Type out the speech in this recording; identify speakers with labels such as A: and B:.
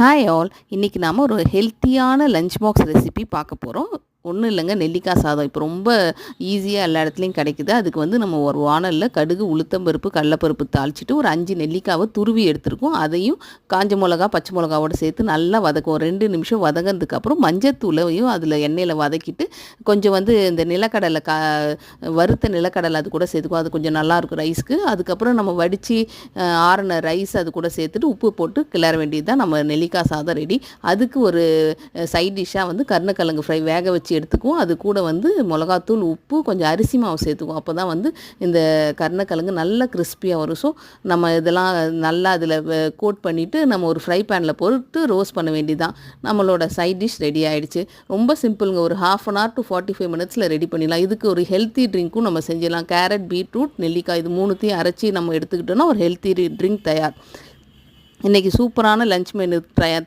A: Hi all. இன்றைக்கி நாம் ஒரு ஹெல்த்தியான லஞ்ச் பாக்ஸ் ரெசிபி பார்க்க போகிறோம். ஒன்றும் இல்லைங்க, நெல்லிக்காய் சாதம். இப்போ ரொம்ப ஈஸியாக எல்லா இடத்துலையும் கிடைக்குது. அதுக்கு வந்து நம்ம ஒரு வாணலில் கடுகு, உளுத்தம்பருப்பு, கடலப்பருப்பு தாளிச்சிட்டு ஒரு 5 நெல்லிக்காவை துருவி எடுத்துருக்கோம். அதையும் காஞ்ச மிளகா, பச்சை மிளகாவோட சேர்த்து நல்லா வதக்கும். 2 நிமிஷம் வதங்கினதுக்கப்புறம் மஞ்சத்தூளையும் அதில் எண்ணெயில் வதக்கிட்டு கொஞ்சம் வந்து இந்த நிலக்கடலை வறுத்த நிலக்கடலை அது கூட சேர்த்துக்குவோம். அது கொஞ்சம் நல்லாயிருக்கும் ரைஸ்க்கு. அதுக்கப்புறம் நம்ம வடித்து ஆறின ரைஸ் அது கூட சேர்த்துட்டு உப்பு போட்டு கிளற வேண்டியது தான் நம்ம நெல்லிக்காய் சாதம் ரெடி. அதுக்கு ஒரு சைட் டிஷ்ஷாக வந்து கருணக்கிழங்கு ஃப்ரை வேக வச்சு எடுத்துக்குவோம். அது கூட வந்து மிளகாத்தூள், உப்பு, கொஞ்சம் அரிசி மாவு சேர்த்துக்குவோம். அப்போ தான் வந்து இந்த கருணக்கிழங்கு நல்லா கிறிஸ்பியாக வரும். ஸோ நம்ம இதெல்லாம் நல்லா அதில் கோட் பண்ணிவிட்டு நம்ம ஒரு ஃப்ரை பேனில் போட்டு ரோஸ்ட் பண்ண வேண்டியதான். நம்மளோட சைட் டிஷ் ரெடி ஆகிடுச்சு. ரொம்ப சிம்பிளுங்க. ஒரு 1/2 hour to 45 minutes ரெடி பண்ணிடலாம். இதுக்கு ஒரு ஹெல்த்தி ட்ரிங்க்கும் நம்ம செஞ்சிடலாம். கேரட், பீட்ரூட், நெல்லிக்காய் இது மூணுத்தையும் அரைச்சி நம்ம எடுத்துக்கிட்டோன்னா ஒரு ஹெல்த்தி ட்ரிங்க் தயார். இன்றைக்கி சூப்பரான லஞ்ச் மெனு தயாராக